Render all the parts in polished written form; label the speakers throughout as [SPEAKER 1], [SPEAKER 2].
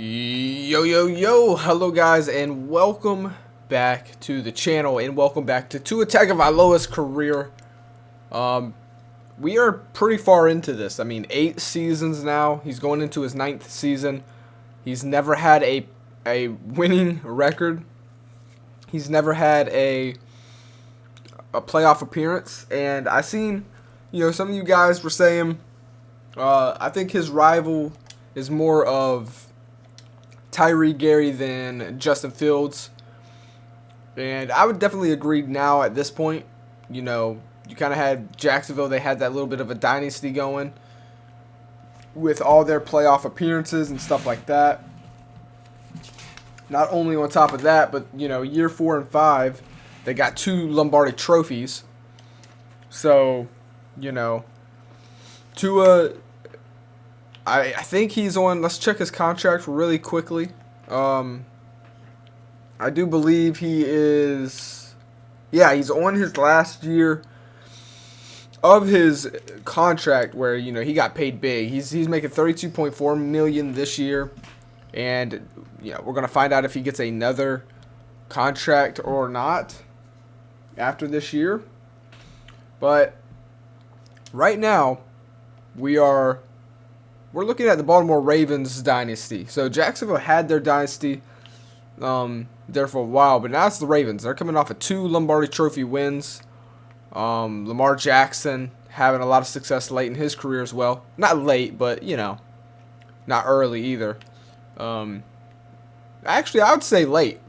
[SPEAKER 1] Yo, hello guys, and welcome back to the channel, and welcome back to Tua Tagovailoa's career. We are pretty far into this. I mean, 8 seasons now. He's going into his 9th season. He's never had a winning record. He's never had a playoff appearance, and I seen, some of you guys were saying, I think his rival is more of Gary than Justin Fields, and I would definitely agree now at this point. You kind of had Jacksonville, they had that little bit of a dynasty going with all their playoff appearances and stuff like that. Not only on top of that, but year 4 and 5, they got 2 Lombardi trophies. So, Tua, I think he's on, let's check his contract really quickly. I do believe he is, he's on his last year of his contract where, he got paid big. He's making $32.4 million this year, and, we're going to find out if he gets another contract or not after this year. But right now, we're looking at the Baltimore Ravens dynasty. So Jacksonville had their dynasty there for a while, but now it's the Ravens. They're coming off of 2 Lombardi Trophy wins. Lamar Jackson having a lot of success late in his career as well. Not late, but, not early either. Actually, I would say late.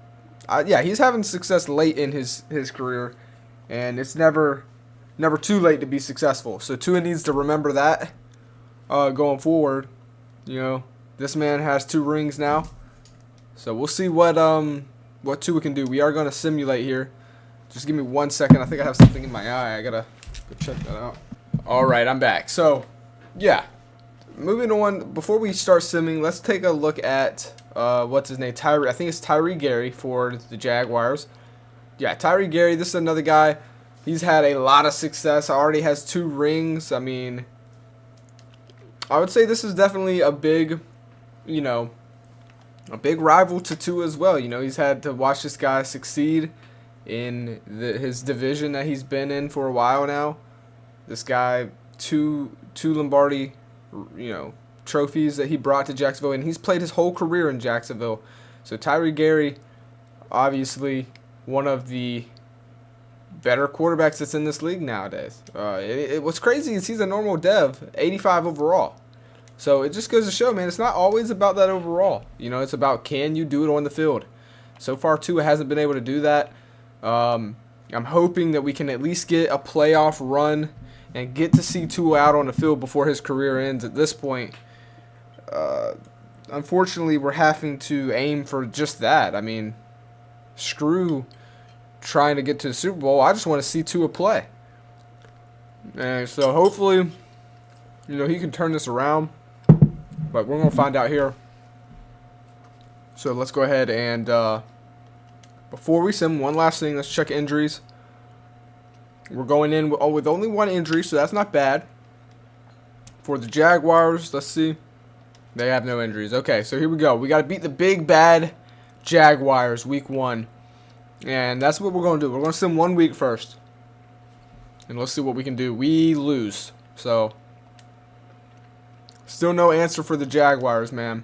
[SPEAKER 1] He's having success late in his career, and it's never too late to be successful. So Tua needs to remember that. Going forward, this man has 2 rings now, so we'll see what Tua can do. We are going to simulate here. Just give me 1 second. I think I have something in my eye. I gotta go check that out. All right, I'm back. So, moving on. Before we start simming, let's take a look at what's his name, Tyree. I think it's Tyree Gary for the Jaguars. Yeah, Tyree Gary. This is another guy. He's had a lot of success. Already has 2 rings. I mean, I would say this is definitely a big rival to Tua as well. He's had to watch this guy succeed in his division that he's been in for a while now. This guy, two Lombardi, trophies that he brought to Jacksonville, and he's played his whole career in Jacksonville. So Tyree Gary, obviously one of the better quarterbacks that's in this league nowadays. What's crazy is he's a normal dev, 85 overall. So it just goes to show, man, it's not always about that overall. It's about, can you do it on the field? So far, Tua hasn't been able to do that. I'm hoping that we can at least get a playoff run and get to see Tua out on the field before his career ends. At this point, unfortunately, we're having to aim for just that. I mean, screw trying to get to the Super Bowl. I just want to see Tua play. And so hopefully, he can turn this around. But we're going to find out here. So let's go ahead and, before we sim, one last thing. Let's check injuries. We're going in with only 1 injury, so that's not bad. For the Jaguars, let's see. They have no injuries. Okay, so here we go. We got to beat the big, bad Jaguars week 1. And that's what we're going to do. We're going to sim 1 week first. And let's see what we can do. We lose. So, still no answer for the Jaguars, man.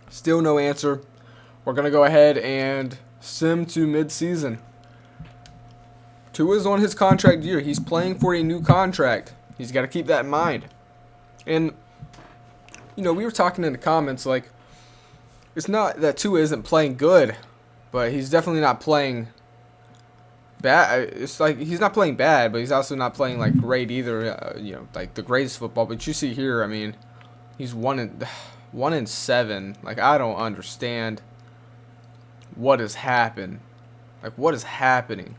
[SPEAKER 1] Still no answer. We're going to go ahead and sim to mid-season. Tua's on his contract year. He's playing for a new contract. He's got to keep that in mind. And, we were talking in the comments, like, it's not that Tua isn't playing good, but he's definitely not playing bad. It's like he's not playing bad, but he's also not playing like great either. Like the greatest football. But you see here, I mean, he's 1-7. Like, I don't understand what has happened. Like, what is happening?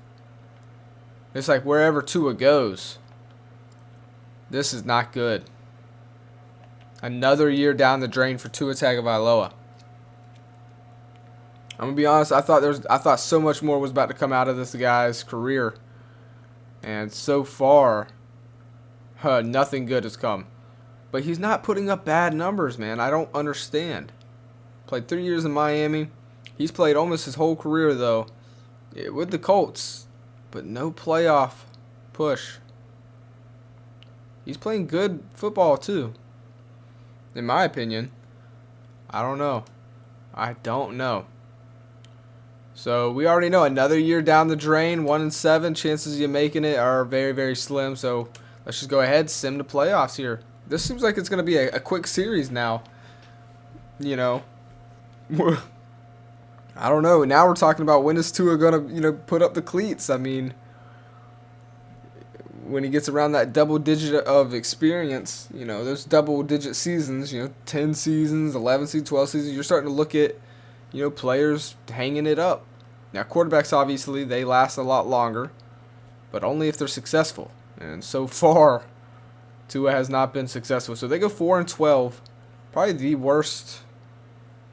[SPEAKER 1] It's like wherever Tua goes, this is not good. Another year down the drain for Tua Tagovailoa. I'm gonna be honest. I thought so much more was about to come out of this guy's career, and so far, nothing good has come. but he's not putting up bad numbers, man. I don't understand. Played 3 years in Miami. He's played almost his whole career, though, with the Colts, but no playoff push. He's playing good football, too, in my opinion. I don't know. So we already know another year down the drain, 1-7. Chances of you making it are very, very slim. So let's just go ahead, sim to playoffs here. This seems like it's going to be a quick series now. You know, I don't know. Now we're talking about when is Tua going to, put up the cleats. I mean, when he gets around that double digit of experience, those double digit seasons, 10 seasons, 11 seasons, 12 seasons, you're starting to look at, players hanging it up. Now, quarterbacks, obviously, they last a lot longer, but only if they're successful. And so far, Tua has not been successful. So they go 4-12, probably the worst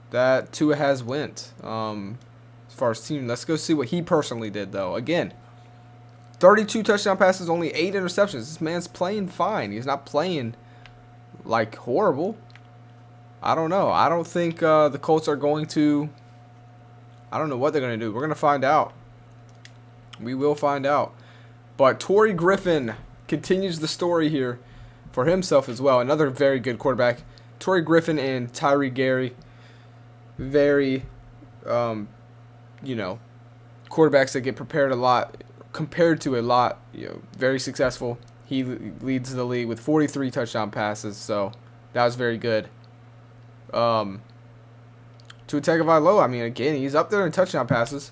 [SPEAKER 1] that Tua has went as far as team. Let's go see what he personally did, though. Again, 32 touchdown passes, only 8 interceptions. This man's playing fine. He's not playing, like, horrible. I don't know. I don't think the Colts are going to... I don't know what they're going to do. We're going to find out. We will find out. But Torrey Griffin continues the story here for himself as well. Another very good quarterback. Torrey Griffin and Tyree Gary. Very, quarterbacks that get compared to a lot, very successful. He leads the league with 43 touchdown passes, so that was very good. Tua Tagovailoa, I mean, again, he's up there in touchdown passes.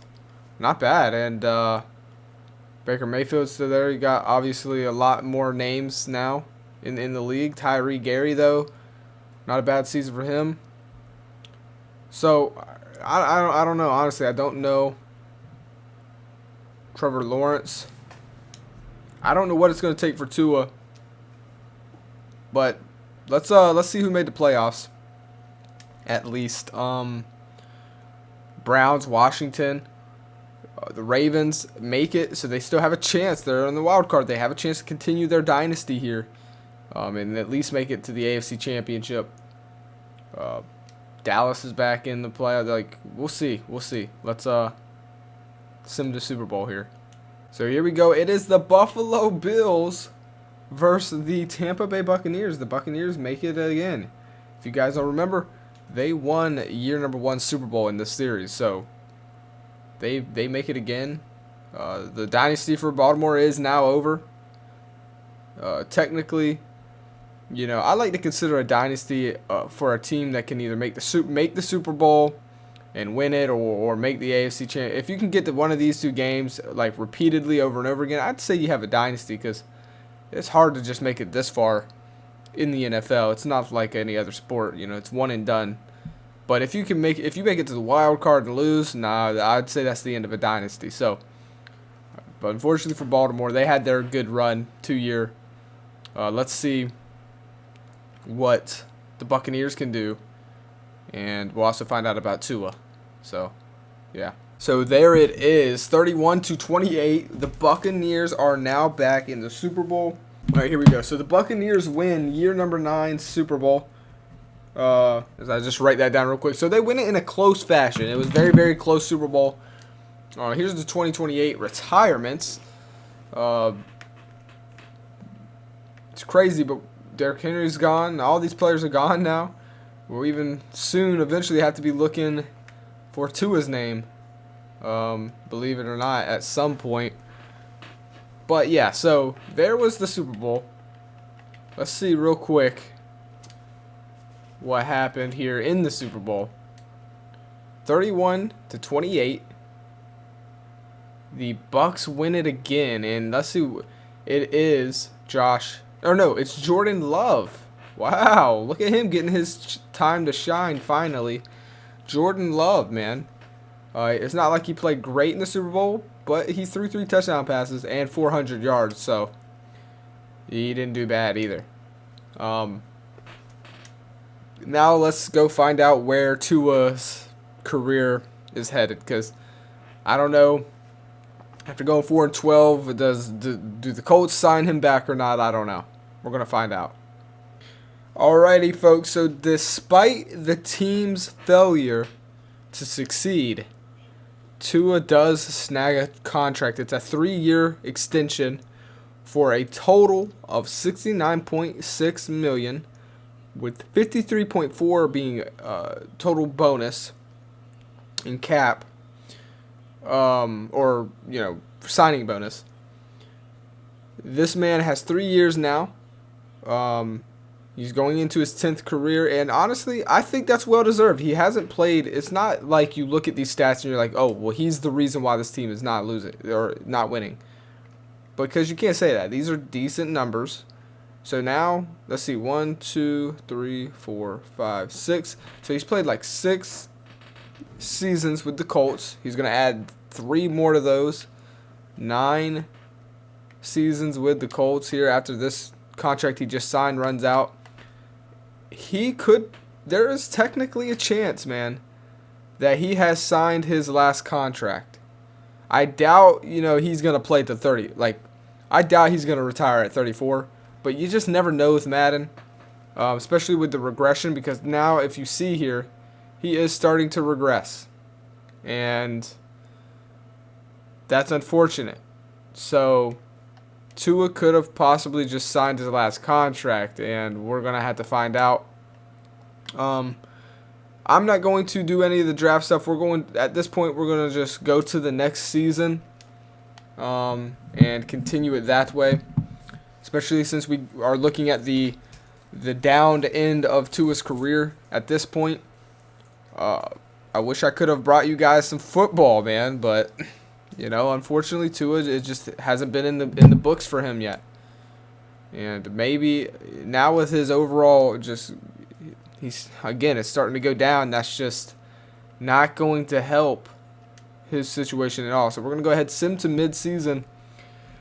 [SPEAKER 1] Not bad. And Baker Mayfield's still there. You got, obviously, a lot more names now in the league. Tyree Gary, though, not a bad season for him. So, I don't know. Honestly, I don't know. Trevor Lawrence. I don't know what it's going to take for Tua. But let's see who made the playoffs. At least Browns, Washington, the Ravens make it, so they still have a chance. They're on the wild card. They have a chance to continue their dynasty here, and at least make it to the AFC Championship. Dallas is back in the play. Like, we'll see. Let's sim to Super Bowl here. So here we go. It is the Buffalo Bills versus the Tampa Bay Buccaneers. The Buccaneers make it again. If you guys don't remember, they won year number 1 Super Bowl in this series, so they make it again. The dynasty for Baltimore is now over. Technically, I like to consider a dynasty for a team that can either make the Super Bowl and win it, or make the AFC champ. If you can get to one of these two games like repeatedly over and over again, I'd say you have a dynasty, because it's hard to just make it this far in the NFL. It's not like any other sport, it's one and done. But if you make it to the wild card and lose, I'd say that's the end of a dynasty. So, but unfortunately for Baltimore, they had their good run 2-year. Let's see what the Buccaneers can do, and we'll also find out about Tua. So, yeah. So there it is, 31-28. The Buccaneers are now back in the Super Bowl. All right, here we go. So the Buccaneers win year number 9 Super Bowl. As I just write that down real quick. So they win it in a close fashion. It was very, very close Super Bowl. Here's the 2028 retirements. It's crazy, but Derrick Henry's gone. All these players are gone now. We'll even soon eventually have to be looking for Tua's name. Believe it or not, at some point. But yeah, so there was the Super Bowl. Let's see real quick what happened here in the Super Bowl. 31-28. The Bucks win it again, and let's see. It is it's Jordan Love. Wow, look at him getting his time to shine finally. Jordan Love, man. It's not like he played great in the Super Bowl, but he threw 3 touchdown passes and 400 yards, so he didn't do bad either. Now let's go find out where Tua's career is headed, because I don't know. After going 4-12, do the Colts sign him back or not? I don't know. We're going to find out. Alrighty, folks. So despite the team's failure to succeed, Tua does snag a contract. It's a 3-year extension for a total of $69.6 million, with $53.4 being total bonus in cap, or signing bonus. This man has 3 years now. He's going into his 10th career, and honestly, I think that's well deserved. He hasn't played. It's not like you look at these stats and you're like, oh, well, he's the reason why this team is not losing or not winning. Because you can't say that. These are decent numbers. So now, let's see, 1, 2, 3, 4, 5, 6. So he's played like 6 seasons with the Colts. He's going to add 3 more to those. 9 seasons with the Colts here after this contract he just signed runs out. There is technically a chance, man, that he has signed his last contract. I doubt, he's going to play to 30. I doubt he's going to retire at 34. But you just never know with Madden, especially with the regression, because now if you see here, he is starting to regress. And that's unfortunate. So Tua could have possibly just signed his last contract, and we're going to have to find out. I'm not going to do any of the draft stuff. At this point, we're going to just go to the next season and continue it that way, especially since we are looking at the downed end of Tua's career at this point. I wish I could have brought you guys some football, man, but unfortunately, Tua, it just hasn't been in the books for him yet. And maybe now with his overall it's starting to go down. That's just not going to help his situation at all. So we're going to go ahead and sim to mid-season.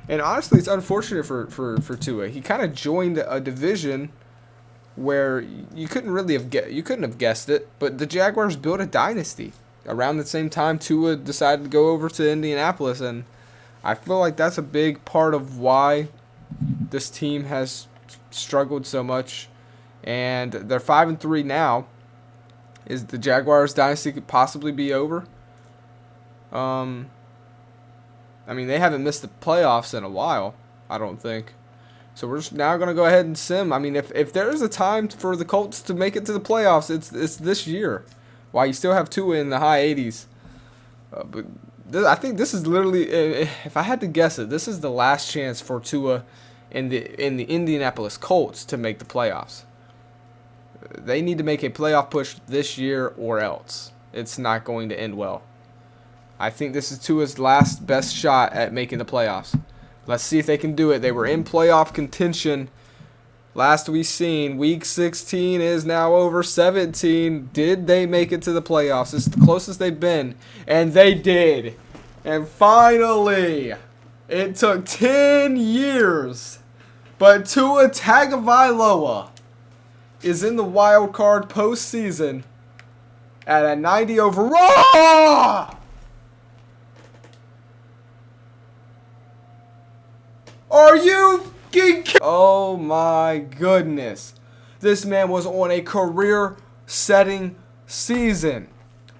[SPEAKER 1] And honestly, it's unfortunate for Tua. He kind of joined a division where you couldn't have guessed it, but the Jaguars built a dynasty around the same time Tua decided to go over to Indianapolis, and I feel like that's a big part of why this team has struggled so much. And they're 5-3 now. Is the Jaguars dynasty could possibly be over? They haven't missed the playoffs in a while, I don't think. So we're just now going to go ahead and sim. If there's a time for the Colts to make it to the playoffs, it's this year. While you still have Tua in the high 80s. I think this is literally, if I had to guess it, this is the last chance for Tua in the Indianapolis Colts to make the playoffs. They need to make a playoff push this year or else. It's not going to end well. I think this is Tua's last best shot at making the playoffs. Let's see if they can do it. They were in playoff contention last we seen. Week 16 is now over 17. Did they make it to the playoffs? It's the closest they've been. And they did. And finally, it took 10 years. But Tua Tagovailoa is in the wild card postseason at a 90 overall. Are you kidding? Oh my goodness. This man was on a career-setting season.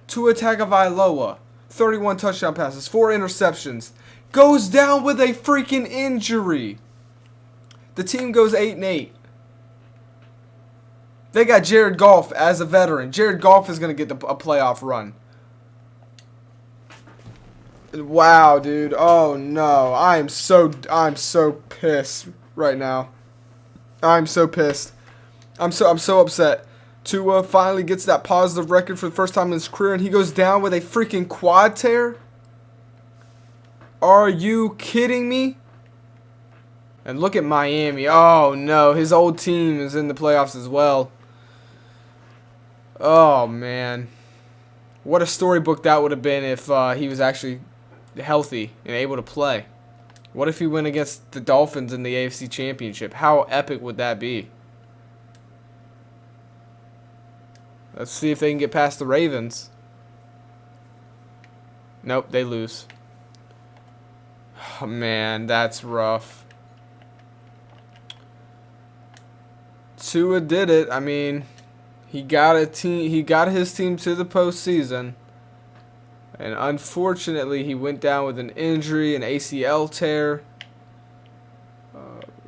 [SPEAKER 1] Tua Tagovailoa, 31 touchdown passes, 4 interceptions, goes down with a freaking injury. The team goes 8-8. They got Jared Goff as a veteran. Jared Goff is going to get a playoff run. Wow, dude. Oh no. I'm so pissed right now. I'm so pissed. I'm so upset. Tua finally gets that positive record for the first time in his career, and he goes down with a freaking quad tear. Are you kidding me? And look at Miami. Oh no, his old team is in the playoffs as well. Oh man. What a storybook that would have been if he was actually healthy and able to play. What if he went against the Dolphins in the AFC Championship? How epic would that be? Let's see if they can get past the Ravens. Nope, they lose. Oh, man, that's rough. Tua did it. I mean, he got a team. He got his team to the postseason, and unfortunately, he went down with an injury, an ACL tear.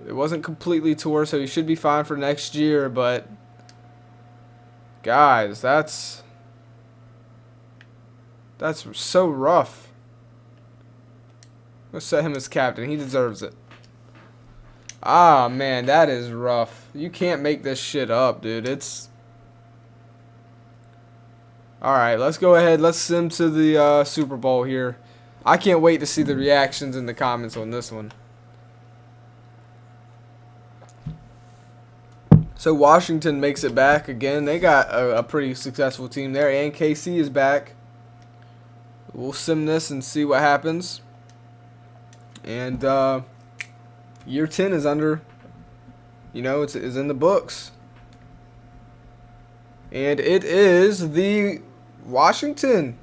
[SPEAKER 1] It wasn't completely tore, so he should be fine for next year. But guys, that's so rough. Let's set him as captain. He deserves it. Ah, man, that is rough. You can't make this shit up, dude. It's... Alright, let's go ahead. Let's sim to the Super Bowl here. I can't wait to see the reactions in the comments on this one. So Washington makes it back again. They got a pretty successful team there. And KC is back. We'll sim this and see what happens. And year 10 is under, it's in the books. And it is the Washington.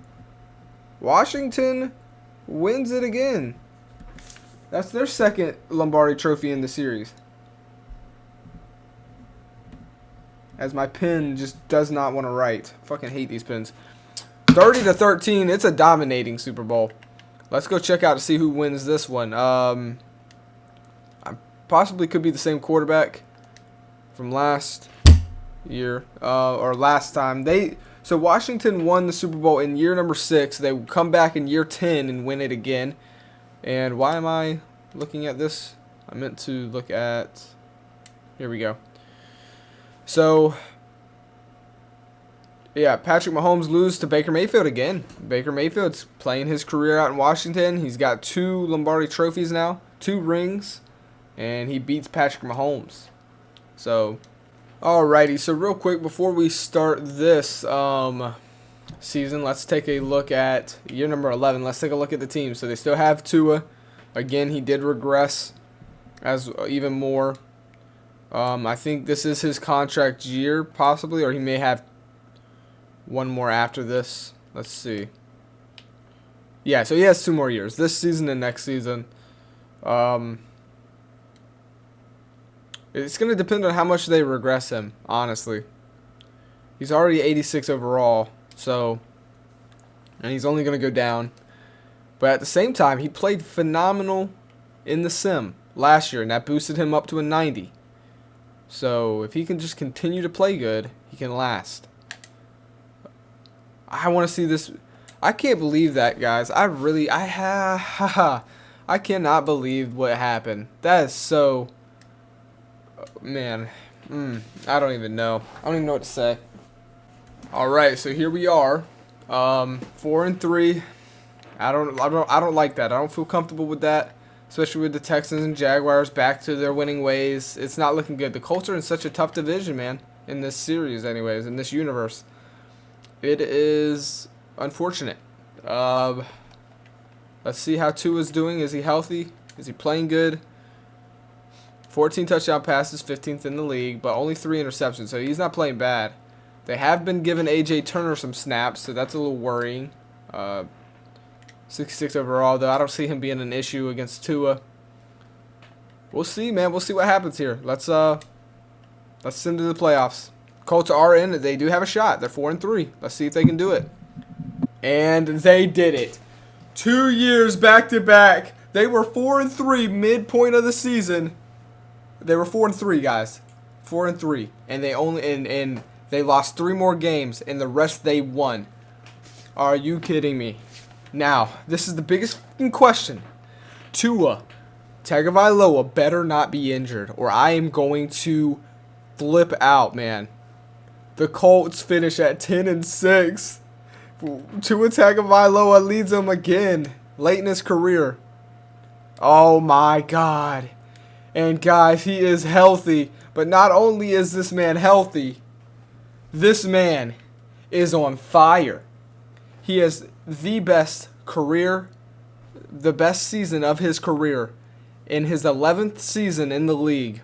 [SPEAKER 1] Washington wins it again. That's their second Lombardi trophy in the series. As my pen just does not want to write. Fucking hate these pens. 30-13. It's a dominating Super Bowl. Let's go check out to see who wins this one. I possibly could be the same quarterback from last year or last time. So Washington won the Super Bowl in year number 6. They come back in year 10 and win it again. And why am I looking at this? I meant to look at... Here we go. So, yeah, Patrick Mahomes loses to Baker Mayfield again. Baker Mayfield's playing his career out in Washington. He's got 2 Lombardi trophies now, 2 rings, and he beats Patrick Mahomes. So, alrighty. So real quick before we start this season, let's take a look at year number 11. Let's take a look at the team. So they still have Tua. Again, he did regress as even more. I think this is his contract year, possibly, or he may have one more after this. Let's see. Yeah, so he has 2 more years, this season and next season. It's going to depend on how much they regress him, honestly. He's already 86 overall, so, and he's only going to go down. But at the same time, he played phenomenal in the sim last year, and that boosted him up to a 90. So, if he can just continue to play good, he can last. I want to see this. I can't believe that, guys. I cannot believe what happened. That is so... Man. I don't even know. I don't even know what to say. Alright, so here we are. 4-3. I don't like that. I don't feel comfortable with that. Especially with the Texans and Jaguars back to their winning ways. It's not looking good. The Colts are in such a tough division, man. In this series, anyways. In this universe. It is unfortunate. Let's see how Tua's doing. Is he healthy? Is he playing good? 14 touchdown passes, 15th in the league, but only 3 interceptions. So he's not playing bad. They have been giving A.J. Turner some snaps, so that's a little worrying. 66 overall, though. I don't see him being an issue against Tua. We'll see, man. We'll see what happens here. Let's send to the playoffs. Colts are in. They do have a shot. They're 4-3. Let's see if they can do it. And they did it. 2 years back to back. They were 4-3 midpoint of the season. They were 4-3, guys. 4-3, and they lost 3 more games, and the rest they won. Are you kidding me? Now, this is the biggest question. Tua Tagovailoa better not be injured, or I am going to flip out, man. The Colts finish at 10-6. Tua Tagovailoa leads them again late in his career. Oh my God. And guys, he is healthy. But not only is this man healthy, this man is on fire. He has the best career, the best season of his career. In his 11th season in the league,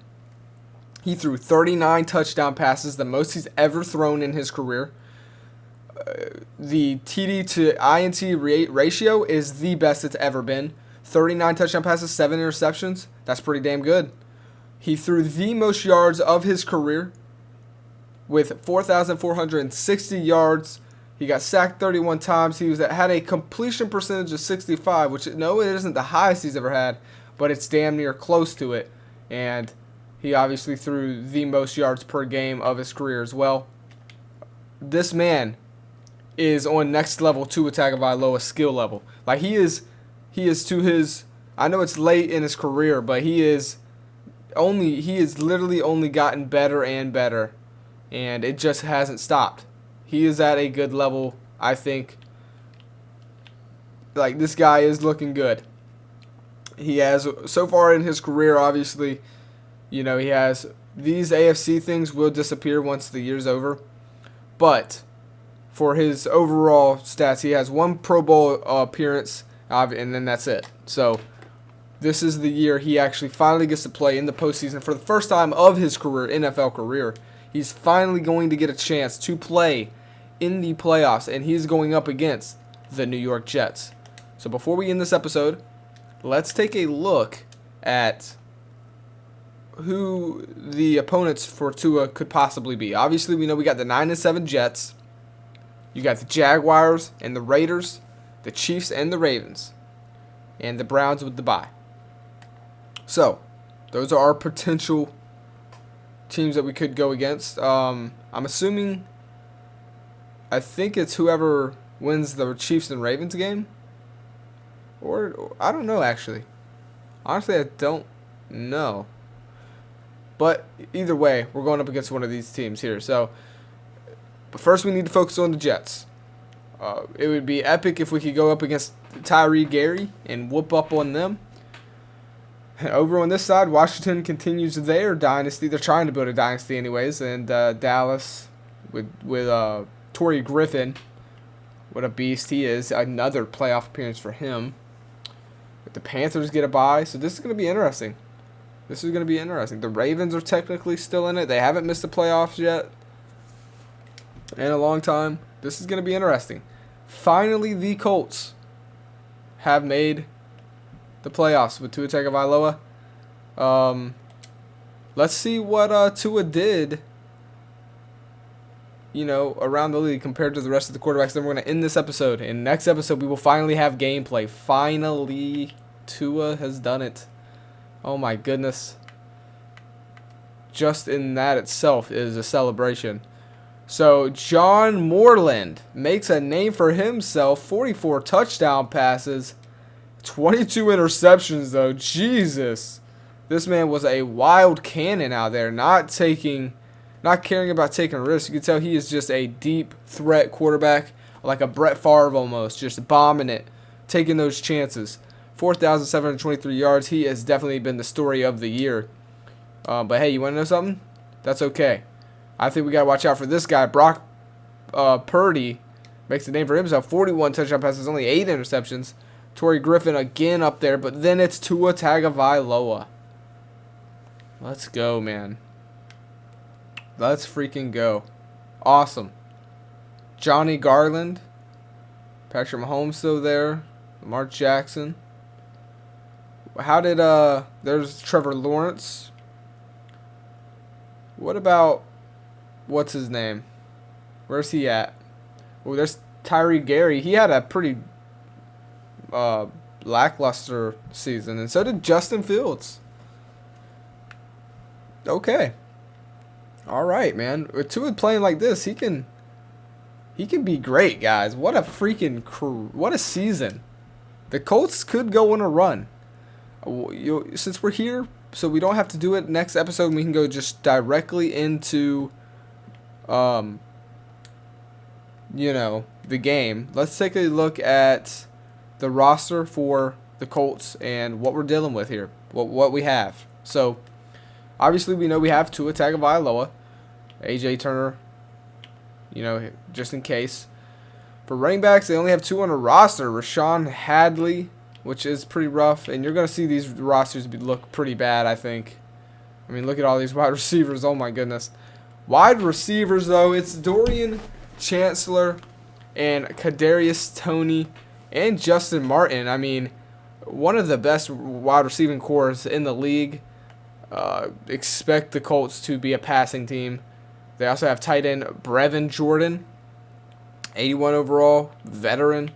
[SPEAKER 1] he threw 39 touchdown passes, the most he's ever thrown in his career. The TD to INT ratio is the best it's ever been. 39 touchdown passes, 7 interceptions. That's pretty damn good. He threw the most yards of his career, with 4,460 yards. He got sacked 31 times. He had a completion percentage of 65, which, no, it isn't the highest he's ever had, but it's damn near close to it. And he obviously threw the most yards per game of his career as well. This man is on next level Tua Tagovailoa skill level. Like, he is to his, I know it's late in his career, but he has literally only gotten better and better, and it just hasn't stopped. He is at a good level, I think. Like, this guy is looking good. He has, so far in his career, obviously, he has, these AFC things will disappear once the year's over. But for his overall stats, he has one Pro Bowl appearance, and then that's it. So this is the year he actually finally gets to play in the postseason for the first time of his career, NFL career. He's finally going to get a chance to play in the playoffs, and he's going up against the New York Jets. So before we end this episode, let's take a look at who the opponents for Tua could possibly be. Obviously, we know we got the 9-7 Jets. You got the Jaguars and the Raiders, the Chiefs and the Ravens, and the Browns with the bye. So, those are our potential teams that we could go against. I'm assuming, I think it's whoever wins the Chiefs and Ravens game. Or I don't know, actually. Honestly, I don't know. But either way, we're going up against one of these teams here. So, but first we need to focus on the Jets. It would be epic if we could go up against Tyree Gary and whoop up on them. Over on this side, Washington continues their dynasty. They're trying to build a dynasty anyways. And Dallas with Torrey Griffin. What a beast he is. Another playoff appearance for him. But the Panthers get a bye. So this is going to be interesting. The Ravens are technically still in it. They haven't missed the playoffs yet in a long time. This is going to be interesting. Finally, the Colts have made the playoffs with Tua Tagovailoa. Let's see what Tua did, around the league compared to the rest of the quarterbacks. Then we're going to end this episode. In the next episode, we will finally have gameplay. Finally, Tua has done it. Oh my goodness. Just in that itself is a celebration. So, John Moreland makes a name for himself. 44 touchdown passes. 22 interceptions, though. Jesus. This man was a wild cannon out there. Not caring about taking risks. You can tell he is just a deep threat quarterback. Like a Brett Favre almost. Just bombing it. Taking those chances. 4,723 yards. He has definitely been the story of the year. But hey, you want to know something? That's okay. I think we got to watch out for this guy. Brock Purdy makes a name for himself. 41 touchdown passes, only 8 interceptions. Torrey Griffin again up there, but then it's Tua Tagovailoa. Let's go, man. Let's freaking go. Awesome. Johnny Garland. Patrick Mahomes still there. Lamar Jackson. How did, there's Trevor Lawrence. What about, what's his name? Where's he at? Oh, there's Tyree Gary. He had a pretty lackluster season, and so did Justin Fields. Okay. All right, man. With Tua playing like this, he can be great, guys. What a season. The Colts could go on a run. Since we're here, so we don't have to do it next episode, we can go just directly into, the game. Let's take a look at the roster for the Colts and what we're dealing with here, what we have. So, obviously, we know we have Tua Tagovailoa, A.J. Turner, just in case. For running backs, they only have 2 on the roster. Rashawn Hadley, which is pretty rough. And you're going to see these rosters look pretty bad, I think. I mean, look at all these wide receivers. Oh, my goodness. Wide receivers, though, it's Dorian Chancellor and Kadarius Toney and Justin Martin. I mean, one of the best wide receiving cores in the league. Expect the Colts to be a passing team. They also have tight end Brevin Jordan, 81 overall, veteran.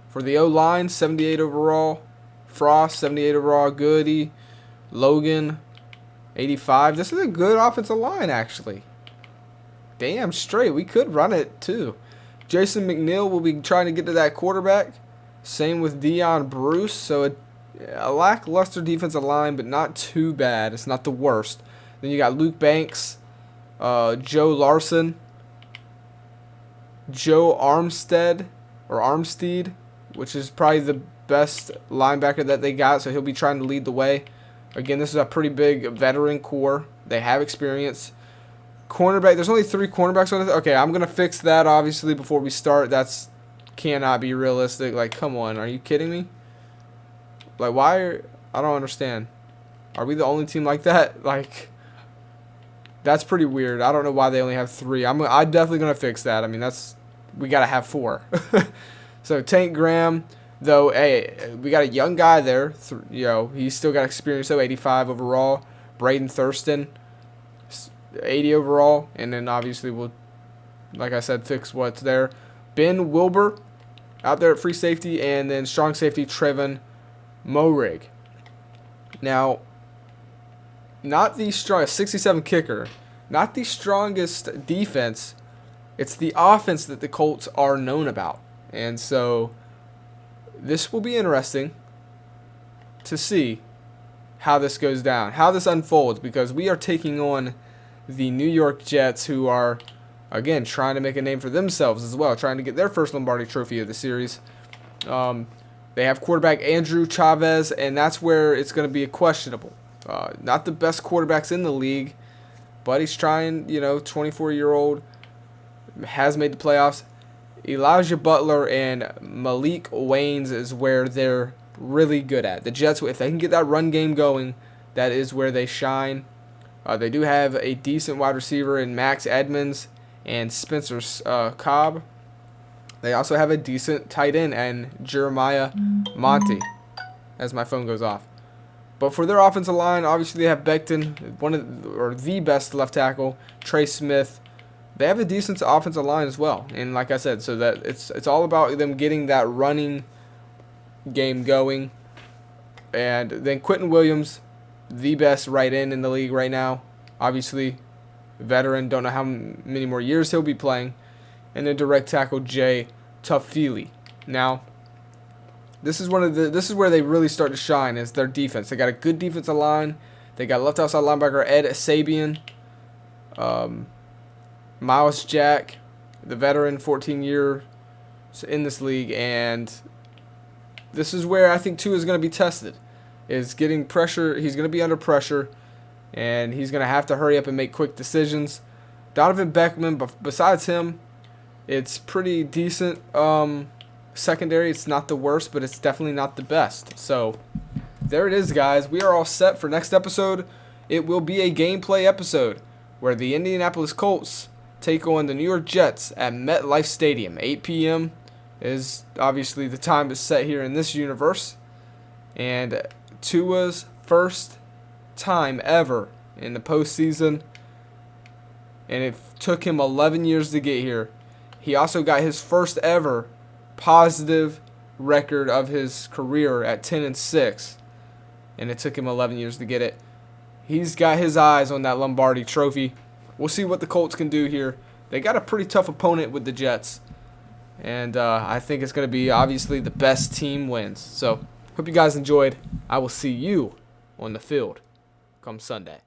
[SPEAKER 1] For the O-line, 78 overall. Frost, 78 overall. Goody, Logan, 85. This is a good offensive line, actually. Damn straight. We could run it, too. Jason McNeil will be trying to get to that quarterback. Same with Dion Bruce. So a lackluster defensive line, but not too bad. It's not the worst. Then you got Luke Banks, Joe Larson, Joe Armstead, which is probably the best linebacker that they got, so he'll be trying to lead the way. Again, this is a pretty big veteran core. They have experience. Cornerback, there's only 3 cornerbacks on it. Okay, I'm going to fix that, obviously, before we start. That's cannot be realistic. Like, come on, are you kidding me? Like, I don't understand. Are we the only team like that? Like, that's pretty weird. I don't know why they only have 3. I'm definitely going to fix that. I mean, we got to have 4. So Tank Graham, though, hey, we got a young guy there. He's still got experience, though, 85 overall. Braden Thurston, 80 overall. And then, obviously, we'll, like I said, fix what's there. Ben Wilbur out there at free safety. And then strong safety Trevin Morig. Now, not the strongest, 67 kicker. Not the strongest defense. It's the offense that the Colts are known about. And so this will be interesting to see how this goes down, how this unfolds, because we are taking on the New York Jets, who are, again, trying to make a name for themselves as well, trying to get their first Lombardi Trophy of the series. They have quarterback Andrew Chavez, and that's where it's going to be questionable. Not the best quarterbacks in the league, but he's trying, 24-year-old, has made the playoffs. Elijah Butler and Malik Waynes is where they're really good at. The Jets, if they can get that run game going, that is where they shine. They do have a decent wide receiver in Max Edmonds and Spencer Cobb. They also have a decent tight end and Jeremiah Monty, as my phone goes off. But for their offensive line, obviously they have Becton, the best left tackle, Trey Smith. They have a decent offensive line as well. And like I said, so that it's all about them getting that running game going. And then Quentin Williams, the best right end in the league right now. Obviously, veteran, don't know how many more years he'll be playing. And then direct tackle Jay Tufili. Now, this is where they really start to shine, is their defense. They got a good defensive line. They got left outside linebacker Ed Sabian. Miles Jack, the veteran, 14 years in this league, and this is where I think Tua is going to be tested, is getting pressure. He's going to be under pressure, and he's going to have to hurry up and make quick decisions. Donovan Beckman, but besides him, it's pretty decent secondary. It's not the worst, but it's definitely not the best. So there it is, guys. We are all set for next episode. It will be a gameplay episode where the Indianapolis Colts take on the New York Jets at MetLife Stadium. 8 p.m. is obviously the time is set here in this universe. And Tua's first time ever in the postseason. And it took him 11 years to get here. He also got his first ever positive record of his career at 10-6. And it took him 11 years to get it. He's got his eyes on that Lombardi Trophy. We'll see what the Colts can do here. They got a pretty tough opponent with the Jets. And I think it's going to be, obviously, the best team wins. So, hope you guys enjoyed. I will see you on the field come Sunday.